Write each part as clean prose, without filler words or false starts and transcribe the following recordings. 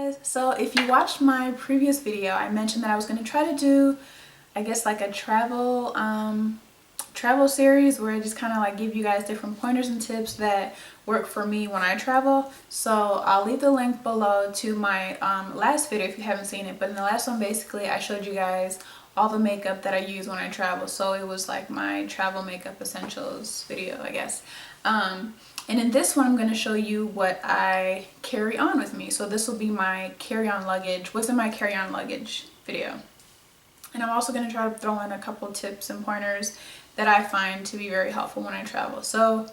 guys. So if you watched my previous video, I mentioned that I was going to try to do, I guess, like a travel series where I just kind of like give you guys different pointers and tips that work for me when I travel. So I'll leave the link below to my last video if you haven't seen it. But in the last one, basically I showed you guys all the makeup that I use when I travel. So it was like my travel makeup essentials video, I guess. And in this one, I'm going to show you what I carry on with me. So this will be my carry-on luggage, what's in my carry-on luggage video. And I'm also going to try to throw in a couple tips and pointers that I find to be very helpful when I travel. So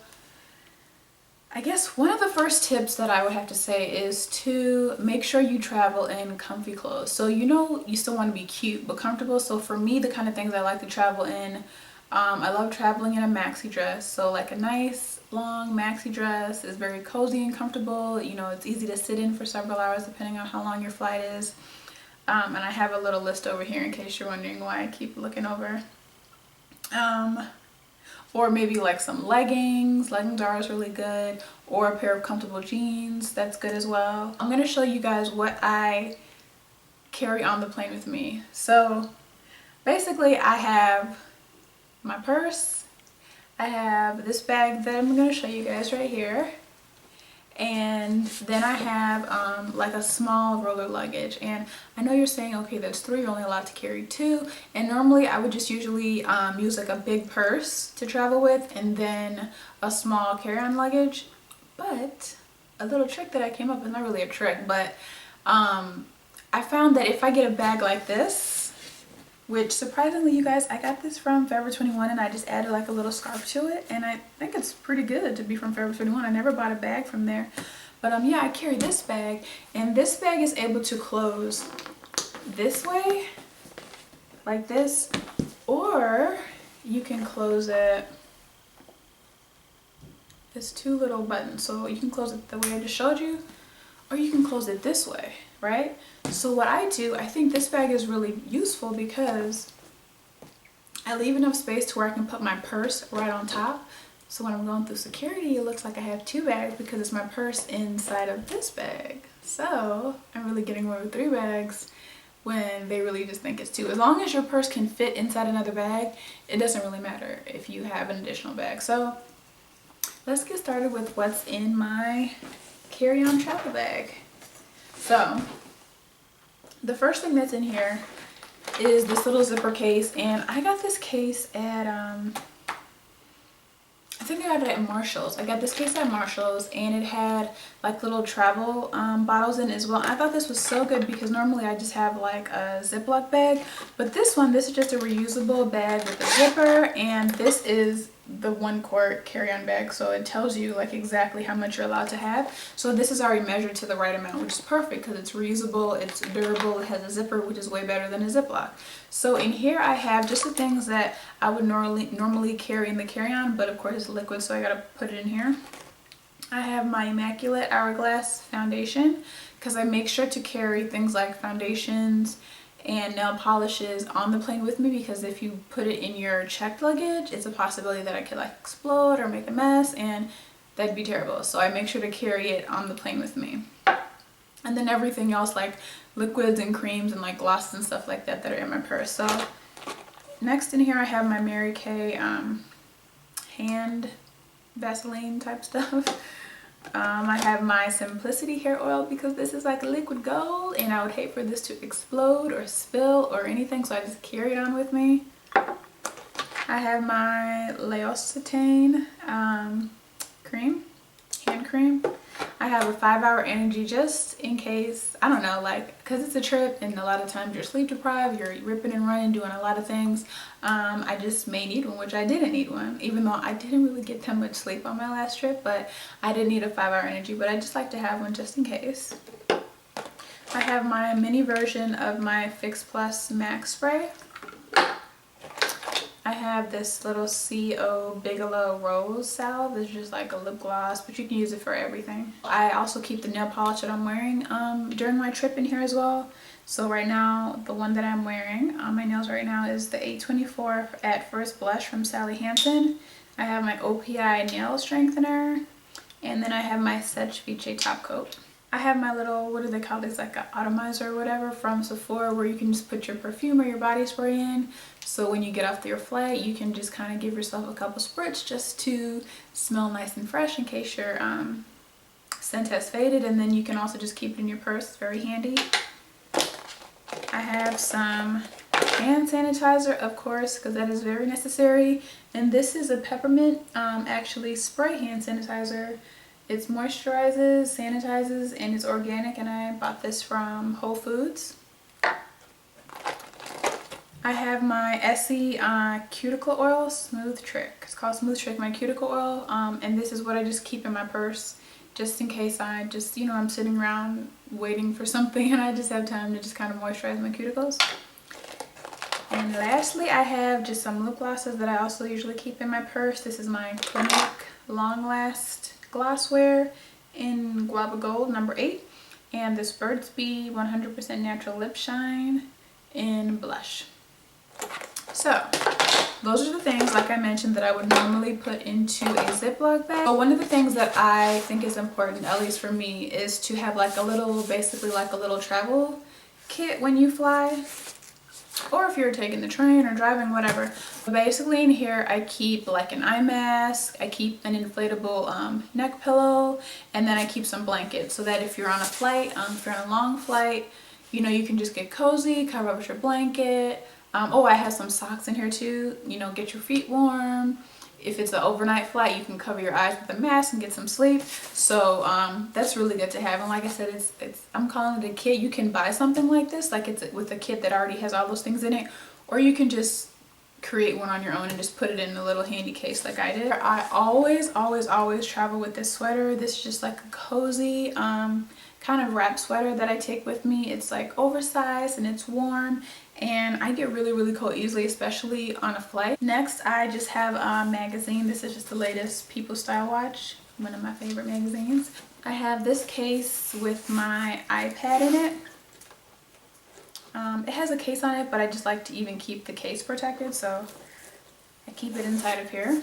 I guess one of the first tips that I would have to say is to make sure you travel in comfy clothes. So you know you still want to be cute but comfortable. So for me, the kind of things I like to travel in, I love traveling in a maxi dress. So like a nice long maxi dress is very cozy and comfortable. You know, it's easy to sit in for several hours depending on how long your flight is. And I have a little list over here in case you're wondering why I keep looking over. Or maybe like some leggings. Leggings are always really good. Or a pair of comfortable jeans. That's good as well. I'm going to show you guys what I carry on the plane with me. So basically I have my purse. I have this bag that I'm going to show you guys right here. And then I have like a small roller luggage. And I know you're saying, okay, there's 3, you're only allowed to carry 2. And normally I would just usually use like a big purse to travel with and then a small carry-on luggage. But a little trick that I came up with, not really a trick, but I found that if I get a bag like this, which surprisingly you guys, I got this from Forever 21 and I just added like a little scarf to it, and I think it's pretty good to be from Forever 21. I never bought a bag from there, but yeah, I carry this bag, and this bag is able to close this way like this, or you can close it, there's 2 little buttons, so you can close it the way I just showed you, or you can close it this way, right? So what I do, I think this bag is really useful because I leave enough space to where I can put my purse right on top. So when I'm going through security, it looks like I have 2 bags because it's my purse inside of this bag. So I'm really getting away with 3 bags when they really just think it's 2. As long as your purse can fit inside another bag, it doesn't really matter if you have an additional bag. So let's get started with what's in my carry-on travel bag. So the first thing that's in here is this little zipper case, and I got this case at I think I got it at Marshall's. I got this case at Marshall's, and it had like little travel bottles in it as well. I thought this was so good because normally I just have like a Ziploc bag, but this is just a reusable bag with a zipper, and this is the 1 quart carry-on bag, so it tells you like exactly how much you're allowed to have. So this is already measured to the right amount, which is perfect because it's reusable, it's durable, it has a zipper, which is way better than a Ziploc. So in here I have just the things that I would normally carry in the carry-on, but of course it's liquid, so I gotta put it in here. I have my Immaculate Hourglass foundation because I make sure to carry things like foundations and nail polishes on the plane with me, because if you put it in your checked luggage, it's a possibility that I could like explode or make a mess, and that'd be terrible. So I make sure to carry it on the plane with me. And then everything else like liquids and creams and like glosses and stuff like that that are in my purse. So next in here I have my Mary Kay hand Vaseline type stuff. I have my Simplicity hair oil because this is like liquid gold and I would hate for this to explode or spill or anything, so I just carry it on with me. I have my L'Occitane cream, hand cream. I have a 5-hour energy just in case, I don't know, like, because it's a trip and a lot of times you're sleep deprived, you're ripping and running, doing a lot of things. I just may need one, which I didn't need one, even though I didn't really get that much sleep on my last trip, but I did need a 5-hour energy, but I just like to have one just in case. I have my mini version of my Fix Plus Max Spray. I have this little CO Bigelow Rose Salve. It's just like a lip gloss, but you can use it for everything. I also keep the nail polish that I'm wearing during my trip in here as well. So right now, the one that I'm wearing on my nails right now is the 824 at First Blush from Sally Hansen. I have my OPI nail strengthener, and then I have my Sech Vice top coat. I have my little, what do they call this, like an atomizer or whatever from Sephora, where you can just put your perfume or your body spray in. So when you get off your flight, you can just kind of give yourself a couple spritz just to smell nice and fresh in case your scent has faded. And then you can also just keep it in your purse. It's very handy. I have some hand sanitizer, of course, because that is very necessary. And this is a peppermint actually spray hand sanitizer. It moisturizes, sanitizes, and it's organic, and I bought this from Whole Foods. I have my Essie cuticle oil, Smooth Trick. It's called Smooth Trick, my cuticle oil, and this is what I just keep in my purse just in case I just, you know, I'm sitting around waiting for something and I just have time to just kind of moisturize my cuticles. And lastly, I have just some lip glosses that I also usually keep in my purse. This is my Clinique Long Last Glosswear in Guava Gold number 8, and this Burt's Bee 100% Natural Lip Shine in Blush. So those are the things, like I mentioned, that I would normally put into a Ziploc bag. But one of the things that I think is important, at least for me, is to have like a little, basically like a little travel kit when you fly, or if you're taking the train or driving, whatever. Basically in here I keep like an eye mask, I keep an inflatable neck pillow, and then I keep some blankets so that if you're on a flight, if you're on a long flight, you know, you can just get cozy, cover up with your blanket. Oh, I have some socks in here too, you know, get your feet warm. If it's an overnight flight, you can cover your eyes with a mask and get some sleep. So that's really good to have. And like I said, I'm calling it a kit. You can buy something like this, like it's with a kit that already has all those things in it, or you can just create one on your own and just put it in a little handy case like I did. I always travel with this sweater. This is just like a cozy kind of wrap sweater that I take with me. It's like oversized and it's warm, and I get really cold easily, especially on a flight. Next, I just have a magazine. This is just the latest People Style watch, one of my favorite magazines. I have this case with my iPad in it. It has a case on it, but I just like to even keep the case protected, so I keep it inside of here.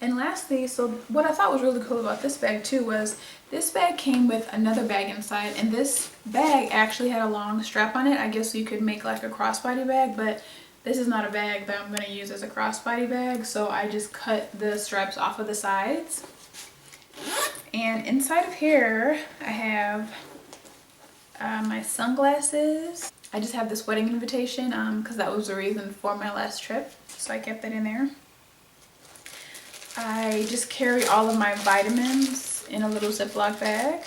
And lastly, so what I thought was really cool about this bag too was this bag came with another bag inside, and this bag actually had a long strap on it. I guess you could make like a crossbody bag, but this is not a bag that I'm going to use as a crossbody bag, so I just cut the straps off of the sides. And inside of here I have my sunglasses. I just have this wedding invitation because that was the reason for my last trip, so I kept that in there. I just carry all of my vitamins in a little Ziploc bag.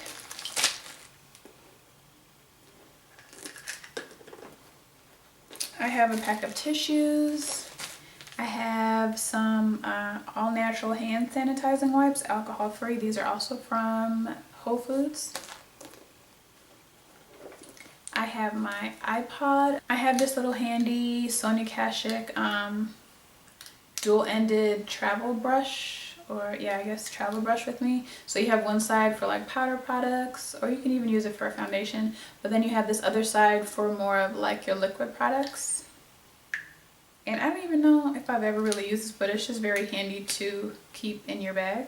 I have a pack of tissues. I have some all natural hand sanitizing wipes, alcohol free. These are also from Whole Foods. I have my iPod. I have this little handy Sonia Kashuk dual-ended travel brush, or yeah, I guess travel brush with me. So you have one side for like powder products, or you can even use it for a foundation, but then you have this other side for more of like your liquid products. And I don't even know if I've ever really used this, but it's just very handy to keep in your bag.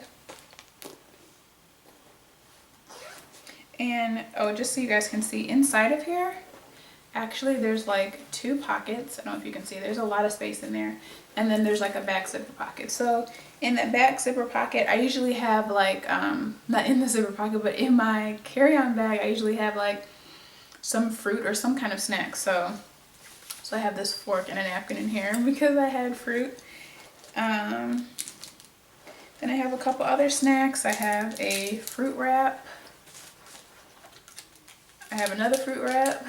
And oh, just so you guys can see, inside of here, actually there's like 2 pockets. I don't know if you can see, there's a lot of space in there. And then there's like a back zipper pocket. So in that back zipper pocket, I usually have like, not in the zipper pocket, but in my carry-on bag, I usually have like some fruit or some kind of snack. So I have this fork and a napkin in here because I had fruit. Then I have a couple other snacks. I have a fruit wrap. I have another fruit wrap.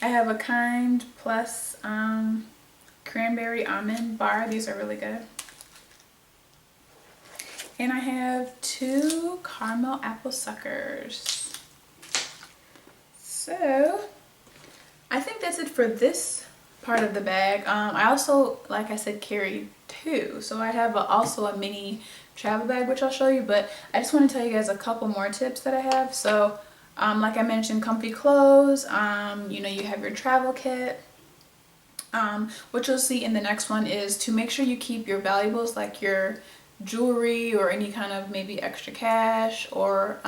I have a Kind Plus cranberry almond bar. These are really good. And I have 2 caramel apple suckers. So I think that's it for this part of the bag. I also, like I said, carry 2. So I have also a mini travel bag, which I'll show you, but I just want to tell you guys a couple more tips that I have. So like I mentioned, comfy clothes, you know, you have your travel kit. What you'll see in the next one is to make sure you keep your valuables, like your jewelry or any kind of maybe extra cash, or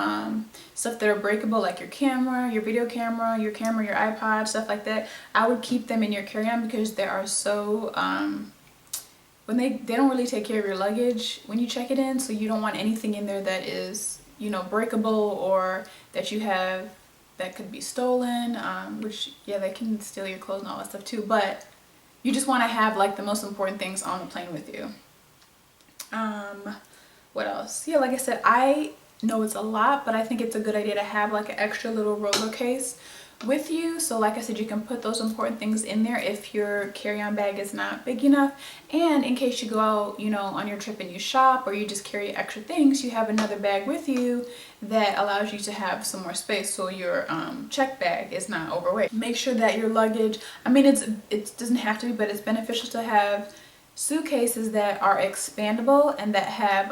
stuff that are breakable, like your camera, your video camera, your iPod, stuff like that. I would keep them in your carry-on because they are so when they don't really take care of your luggage when you check it in, so you don't want anything in there that is, you know, breakable or that you have that could be stolen, which, yeah, they can steal your clothes and all that stuff too, but you just want to have like the most important things on the plane with you. What else? Yeah, like I said, I know it's a lot, but I think it's a good idea to have like an extra little roller case with you. So like I said, you can put those important things in there if your carry-on bag is not big enough, and in case you go out, you know, on your trip and you shop or you just carry extra things, you have another bag with you that allows you to have some more space, so your check bag is not overweight. Make sure that your luggage, I mean, it doesn't have to be, but it's beneficial to have suitcases that are expandable and that have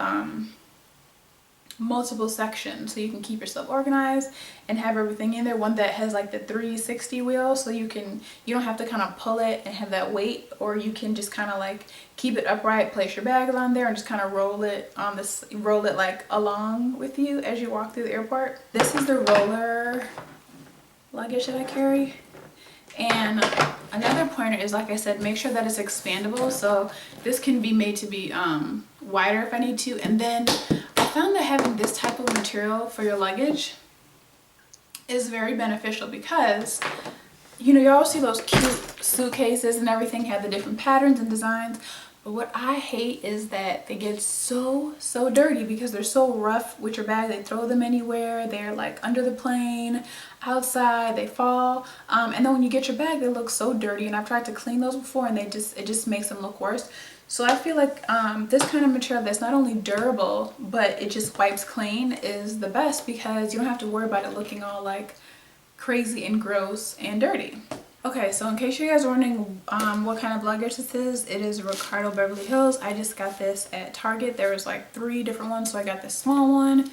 multiple sections, so you can keep yourself organized and have everything in there. One that has like the 360 wheel, so you don't have to kind of pull it and have that weight, or you can just kind of like keep it upright, place your bag on there, and just kind of roll it like along with you as you walk through the airport. This is the roller luggage that I carry. And another pointer is, like I said, make sure that it's expandable. So this can be made to be wider if I need to. And then I found that having this type of material for your luggage is very beneficial because, you know, you all see those cute suitcases and everything have the different patterns and designs. But what I hate is that they get so dirty because they're so rough with your bag. They throw them anywhere. They're like under the plane, outside, they fall. And then when you get your bag, they look so dirty. And I've tried to clean those before, and it just makes them look worse. So I feel like this kind of material that's not only durable, but it just wipes clean is the best, because you don't have to worry about it looking all like crazy and gross and dirty. Okay, so in case you guys are wondering what kind of luggage this is, it is Ricardo Beverly Hills. I just got this at Target. There was like 3 different ones, so I got this small one,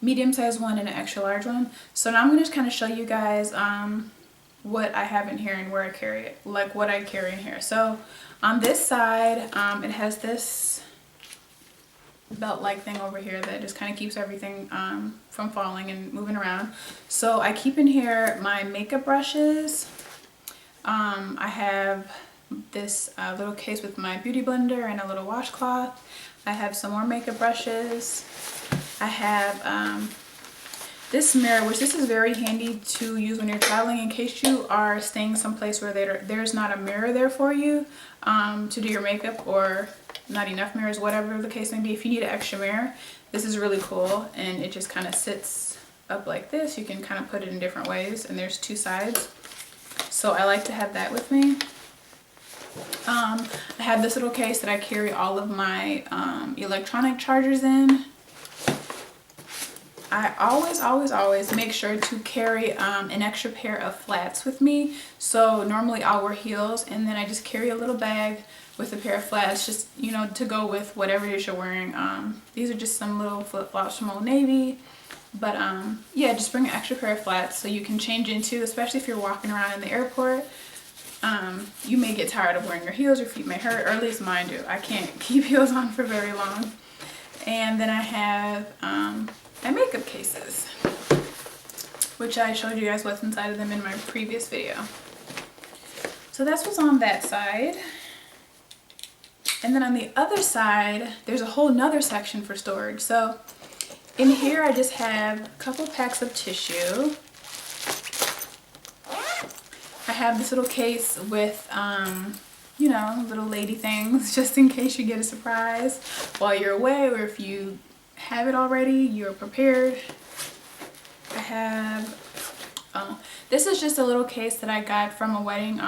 medium-sized one, and an extra large one. So now I'm going to just kind of show you guys what I have in here and where I carry it, like what I carry in here. So on this side, it has this belt-like thing over here that just kind of keeps everything from falling and moving around. So I keep in here my makeup brushes. I have this little case with my beauty blender and a little washcloth. I have some more makeup brushes. I have this mirror, which this is very handy to use when you're traveling in case you are staying someplace where there's not a mirror there for you to do your makeup, or not enough mirrors, whatever the case may be. If you need an extra mirror, this is really cool, and it just kind of sits up like this. You can kind of put it in different ways, and there's 2 sides. So I like to have that with me. I have this little case that I carry all of my electronic chargers in. I always make sure to carry an extra pair of flats with me. So normally I'll wear heels, and then I just carry a little bag with a pair of flats, just, you know, to go with whatever it is you're wearing. These are just some little flip-flops from Old Navy. But yeah, just bring an extra pair of flats so you can change into, especially if you're walking around in the airport. You may get tired of wearing your heels, your feet may hurt, or at least mine do. I can't keep heels on for very long. And then I have my makeup cases, which I showed you guys what's inside of them in my previous video. So that's what's on that side. And then on the other side, there's a whole nother section for storage. So in here, I just have a couple packs of tissue. I have this little case with, you know, little lady things, just in case you get a surprise while you're away, or if you have it already, you're prepared. I have, this is just a little case that I got from a wedding.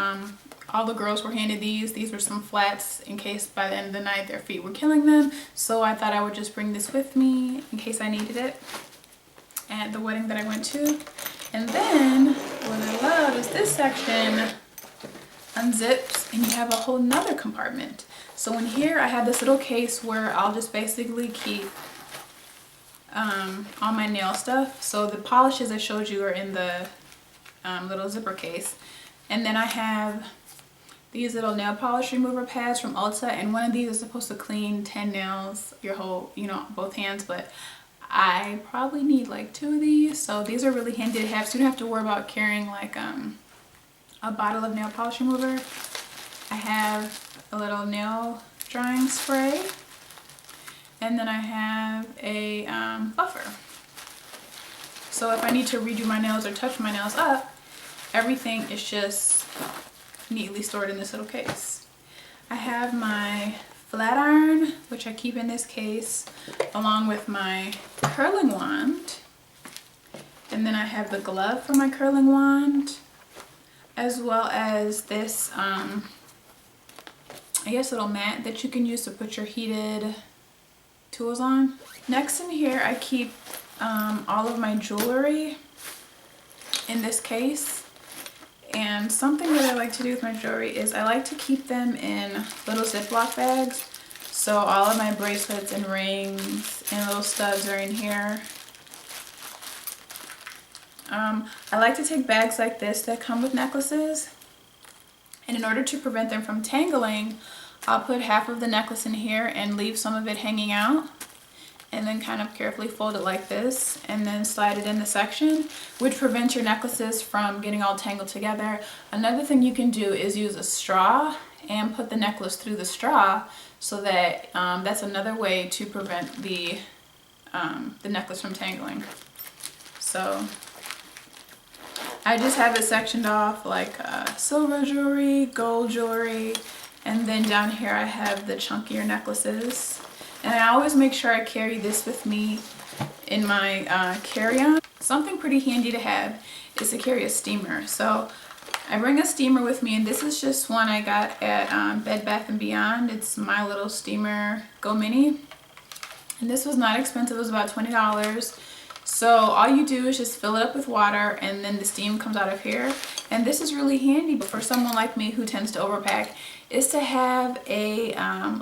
All the girls were handed these. These were some flats in case by the end of the night their feet were killing them. So I thought I would just bring this with me in case I needed it at the wedding that I went to. And then what I love is this section unzips and you have a whole nother compartment. So in here I have this little case where I'll just basically keep all my nail stuff. So the polishes I showed you are in the little zipper case. And then I have these little nail polish remover pads from Ulta, and one of these is supposed to clean 10 nails, your whole, you know, both hands, but I probably need like 2 of these, so these are really handy to have, so you don't have to worry about carrying like a bottle of nail polish remover. I have a little nail drying spray, and then I have a buffer. So if I need to redo my nails or touch my nails up, everything is just neatly stored in this little case. I have my flat iron, which I keep in this case, along with my curling wand. And then I have the glove for my curling wand, as well as this, I guess, little mat that you can use to put your heated tools on. Next in here, I keep all of my jewelry in this case. And something that I like to do with my jewelry is I like to keep them in little Ziploc bags. So all of my bracelets and rings and little studs are in here. I like to take bags like this that come with necklaces. And in order to prevent them from tangling, I'll put half of the necklace in here and leave some of it hanging out. And then kind of carefully fold it like this and then slide it in the section, which prevents your necklaces from getting all tangled together. Another thing you can do is use a straw and put the necklace through the straw, so that that's another way to prevent the necklace from tangling. So I just have it sectioned off like silver jewelry, gold jewelry, and then down here I have the chunkier necklaces. And I always make sure I carry this with me in my carry-on. Something pretty handy to have is to carry a steamer. So I bring a steamer with me, and this is just one I got at Bed Bath & Beyond. It's my little steamer Go Mini. And this was not expensive, it was about $20. So all you do is just fill it up with water, and then the steam comes out of here. And this is really handy, but for someone like me who tends to overpack, is to have a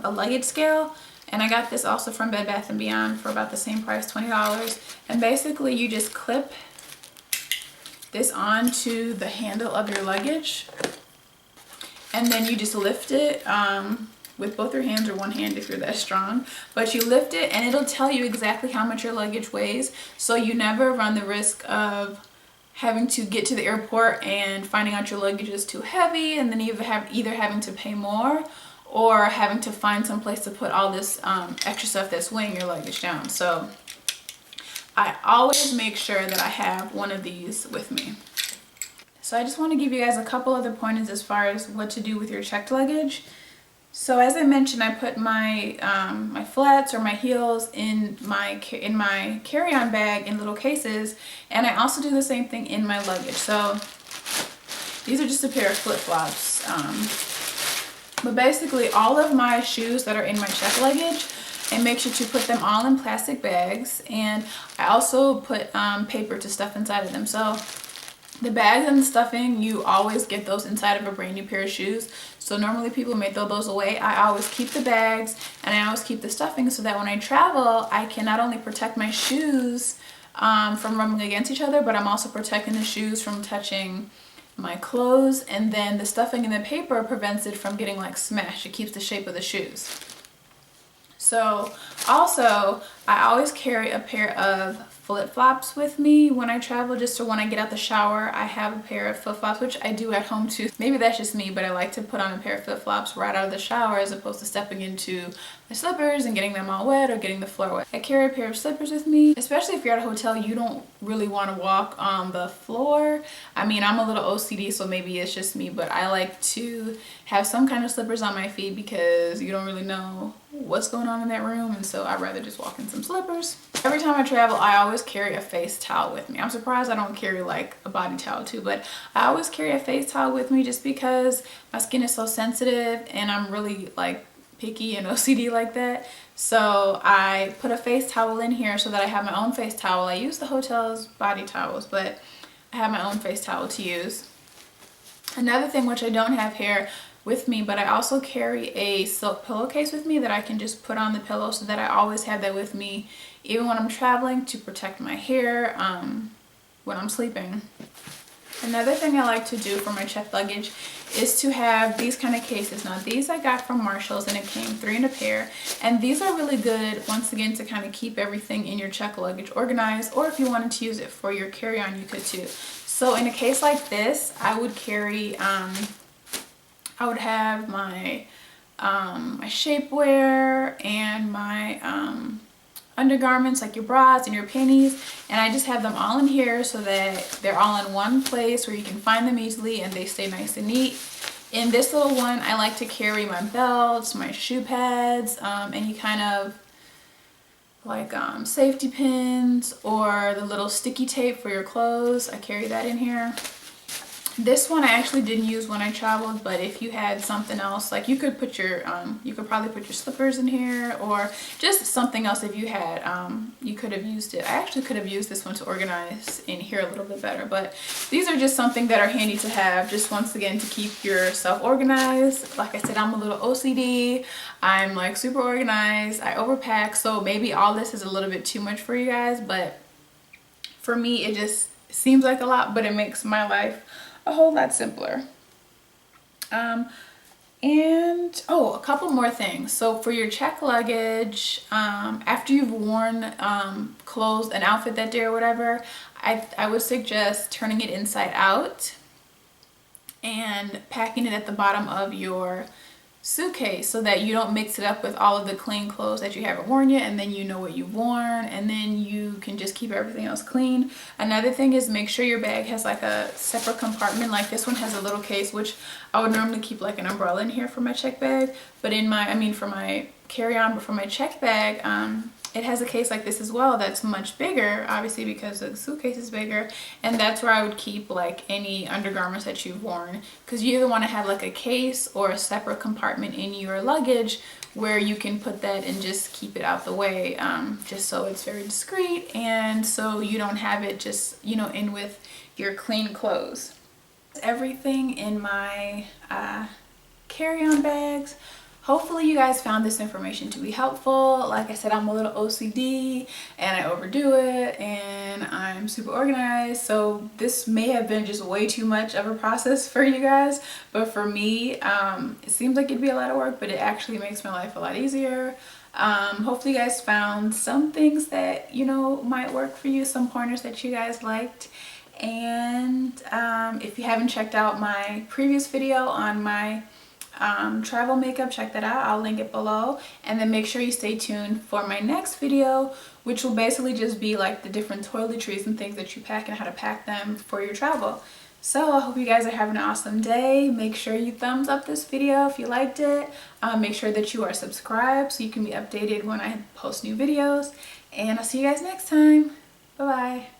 luggage scale. And I got this also from Bed Bath & Beyond for about the same price, $20. And basically you just clip this onto the handle of your luggage. And then you just lift it with both your hands, or one hand if you're that strong. But you lift it and it'll tell you exactly how much your luggage weighs. So you never run the risk of having to get to the airport and finding out your luggage is too heavy, and then either having to pay more, or having to find some place to put all this extra stuff that's weighing your luggage down. So I always make sure that I have one of these with me. So I just want to give you guys a couple other pointers as far as what to do with your checked luggage. So as I mentioned, I put my my flats or my heels in my carry-on bag in little cases, and I also do the same thing in my luggage. So these are just a pair of flip-flops. But basically all of my shoes that are in my checked luggage, and make sure to put them all in plastic bags. And I also put paper to stuff inside of them. So the bags and the stuffing, you always get those inside of a brand new pair of shoes. So normally people may throw those away. I always keep the bags, and I always keep the stuffing, so that when I travel, I can not only protect my shoes from rubbing against each other, but I'm also protecting the shoes from touching my clothes. And then the stuffing in the paper prevents it from getting like smashed. It keeps the shape of the shoes. So also I always carry a pair of flip-flops with me when I travel, just so when I get out the shower I have a pair of flip-flops, which I do at home too. Maybe that's just me, but I like to put on a pair of flip-flops right out of the shower, as opposed to stepping into my slippers and getting them all wet or getting the floor wet. I carry a pair of slippers with me, especially if you're at a hotel. You don't really want to walk on the floor. I mean, I'm a little OCD, so maybe it's just me, but I like to have some kind of slippers on my feet because you don't really know what's going on in that room, and so I'd rather just walk in some slippers. Every time I travel, I always carry a face towel with me. I'm surprised I don't carry like a body towel too, but I always carry a face towel with me just because my skin is so sensitive and I'm really like picky and OCD like that. So I put a face towel in here so that I have my own face towel. I use the hotel's body towels, but I have my own face towel to use. Another thing which I don't have here with me, but I also carry a silk pillowcase with me that I can just put on the pillow, so that I always have that with me even when I'm traveling, to protect my hair when I'm sleeping. Another thing I like to do for my checked luggage is to have these kind of cases. Now these I got from Marshall's and it came 3 in a pair, and these are really good once again to kind of keep everything in your checked luggage organized, or if you wanted to use it for your carry-on you could too. So in a case like this I would carry I would have my my shapewear and my undergarments like your bras and your panties, and I just have them all in here so that they're all in one place where you can find them easily and they stay nice and neat. In this little one I like to carry my belts, my shoe pads, any kind of like safety pins or the little sticky tape for your clothes. I carry that in here. This one I actually didn't use when I traveled, but if you had something else, like you could put your you could probably put your slippers in here, or just something else if you had you could have used it. I actually could have used this one to organize in here a little bit better, but these are just something that are handy to have, just once again to keep yourself organized. Like I said, I'm a little OCD. I'm like super organized. I overpack, so maybe all this is a little bit too much for you guys, but for me it just seems like a lot, but it makes my life a whole lot simpler. And oh, a couple more things. So for your checked luggage, after you've worn clothes, an outfit that day or whatever, I would suggest turning it inside out and packing it at the bottom of your suitcase so that you don't mix it up with all of the clean clothes that you haven't worn yet, and then you know what you've worn, and then you can just keep everything else clean. Another thing is make sure your bag has like a separate compartment. Like this one has a little case, which I would normally keep like an umbrella in here for my check bag, but in my for my carry-on, but for my check bag it has a case like this as well that's much bigger, obviously because the suitcase is bigger, and that's where I would keep like any undergarments that you've worn, because you either want to have like a case or a separate compartment in your luggage where you can put that and just keep it out the way, just so it's very discreet and so you don't have it just, you know, in with your clean clothes. Everything in my carry-on bags. Hopefully you guys found this information to be helpful. Like I said, I'm a little OCD and I overdo it and I'm super organized, so this may have been just way too much of a process for you guys, but for me it seems like it'd be a lot of work, but it actually makes my life a lot easier. Hopefully you guys found some things that, you know, might work for you, some pointers that you guys liked. And if you haven't checked out my previous video on my travel makeup, check that out. I'll link it below, and then make sure you stay tuned for my next video, which will basically just be like the different toiletries and things that you pack and how to pack them for your travel. So I hope you guys are having an awesome day. Make sure you thumbs up this video if you liked it. Make sure that you are subscribed so you can be updated when I post new videos, and I'll see you guys next time. Bye bye.